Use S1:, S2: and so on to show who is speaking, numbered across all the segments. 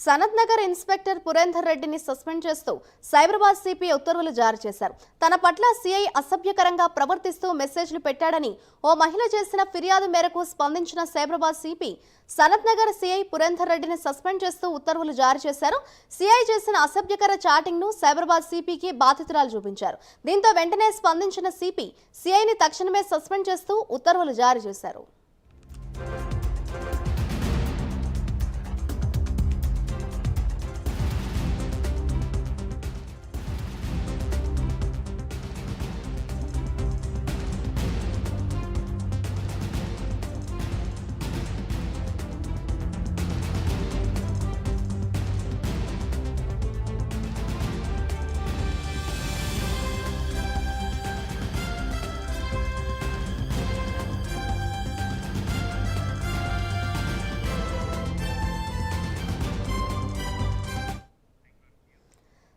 S1: Sanath Nagar inspector Purender రెడ్డిని suspend చేస్తూ Cyberabad CP ఉత్తర్వులు జారీ చేశారు. తన పట్ల సిఐ అసభ్యకరంగా ప్రవర్తిస్తూ మెసేజ్లు పెట్టాడని ఓ మహిళ చేసిన ఫిర్యాదు మేరకు స్పందించిన సైబరాబాద్ సిపి సనత్ నగర్ సిఐ పురేందర్ రెడ్డిని సస్పెండ్ చేస్తూ ఉత్తర్వులు జారీ చేశారు. సిఐ చేసిన అసభ్యకర చాటింగ్ ను సైబరాబాద్ సిపికి బాధితురాలు చూపించారు. దీంతో వెంటనే స్పందించిన సిపి సిఐని తక్షణమే సస్పెండ్ చేస్తూ ఉత్తర్వులు జారీ చేశారు.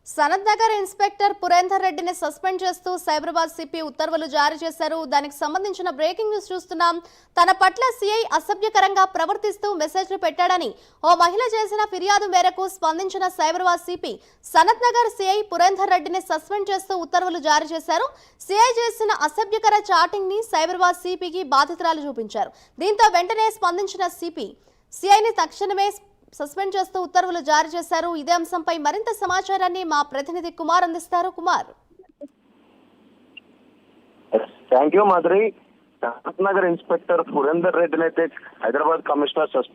S1: సనత్ నగర్ ఇన్స్పెక్టర్ పురేందర్ రెడ్డిని సస్పెండ్ చేస్తూ సైబరాబాద్ సిపి ఉత్తర్వులు జారీ చేశారు. దానికి సంబంధించిన బ్రేకింగ్ న్యూస్ చూస్తున్నాం. తన పట్ల సిఐ అసభ్యకరంగా ప్రవర్తిస్తూ మెసేజ్లు పెట్టాడని ఓ మహిళ చేసిన ఫిర్యాదు మేరకు స్పందించిన సైబరాబాద్ సిపి సనత్ నగర్ సిఐ పురేందర్ రెడ్డిని సస్పెండ్ చేస్తూ ఉత్తర్వులు జారీ చేశారు. సిఐ చేసిన అసభ్యకర చాటింగ్ ని సైబరాబాద్ సిపికి బాధితురాలు చూపించారు. దీంతో వెంటనే స్పందించిన సిపి సిఐని తక్షణమే సస్పెండ్ చేస్తూ ఉత్తర్వులు జారీ చేశారు. ఇదే అంశంపై మరింత సమాచారాన్ని మా ప్రతినిధి కుమార్ అందిస్తారు. Kumar,
S2: thank you Madhuri. Sanath Nagar inspector Purender రెడ్డిని అయితే హైదరాబాద్ కమిషనర్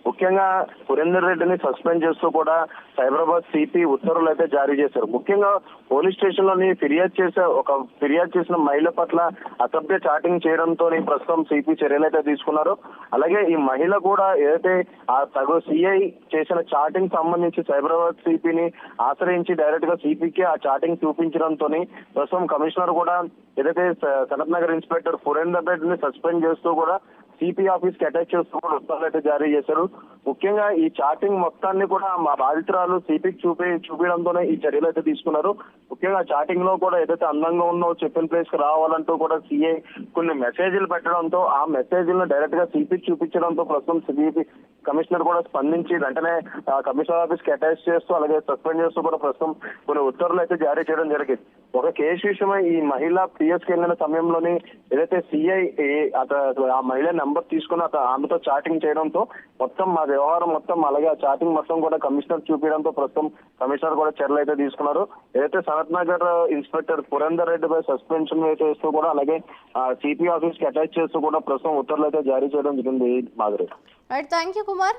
S2: ముఖ్యంగా పురేందర్ రెడ్డిని సస్పెండ్ చేస్తూ కూడా సైబరాబాద్ సిపి ఉత్తర్వులు అయితే జారీ చేశారు. ముఖ్యంగా పోలీస్ స్టేషన్ లోని ఫిర్యాదు చేసిన మహిళ పట్ల అసభ్య చాటింగ్ చేయడంతో ప్రస్తుతం సిపి చర్యలు అయితే తీసుకున్నారు. అలాగే ఈ మహిళ కూడా ఏదైతే ఆ సిఐ చేసిన చాటింగ్ సంబంధించి సైబరాబాద్ సిపిని ఆశ్రయించి డైరెక్ట్ గా సిపికి ఆ చాటింగ్ చూపించడంతో ప్రస్తుతం కమిషనర్ కూడా ఏదైతే సనత్ నగర్ ఇన్స్పెక్టర్ పురేందర్ రెడ్డిని సస్పెండ్ చేస్తూ కూడా సిపి ఆఫీస్ కి అటాచ్ చేస్తూ కూడా ఉత్తర్వులు అయితే జారీ చేశారు. ముఖ్యంగా ఈ చాటింగ్ మొత్తాన్ని కూడా మా బాధితురాలు సిపికి చూపించడంతోనే ఈ చర్యలు అయితే తీసుకున్నారు. ముఖ్యంగా చాటింగ్ లో కూడా ఏదైతే అందంగా ఉన్నో చెప్పిన ప్లేస్ కి రావాలంటూ కూడా సిఐ కొన్ని మెసేజ్లు పెట్టడంతో ఆ మెసేజ్లను డైరెక్ట్ గా సిపికి చూపించడంతో ప్రస్తుతం సిపి కమిషనర్ కూడా స్పందించి వెంటనే కమిషనర్ ఆఫీస్ కి అటాచ్ చేస్తూ అలాగే సస్పెండ్ చేస్తూ కూడా ప్రస్తుతం కొన్ని ఉత్తర్వులు అయితే జారీ చేయడం జరిగింది. ఒక కేసు విషయమై ఈ మహిళ పిఎస్కి వెళ్ళిన సమయంలోని ఏదైతే సిఐ ఆ మహిళ నెంబర్ తీసుకుని ఆమెతో చాటింగ్ చేయడంతో మొత్తం మా వ్యవహారం మొత్తం అలాగే ఆ చాటింగ్ మొత్తం కూడా కమిషనర్ చూపించడంతో ప్రస్తుతం కమిషనర్ కూడా చర్యలు అయితే తీసుకున్నారు. ఏదైతే సనత్ నగర్ ఇన్స్పెక్టర్ పురేందర్ రెడ్డి పై సస్పెన్షన్ చేస్తూ కూడా అలాగే సిపి ఆఫీస్ కి అటాచ్ చేస్తూ కూడా ప్రస్తుతం ఉత్తర్వులు అయితే జారీ చేయడం జరిగింది. Madhuri,
S1: thank you Kumar.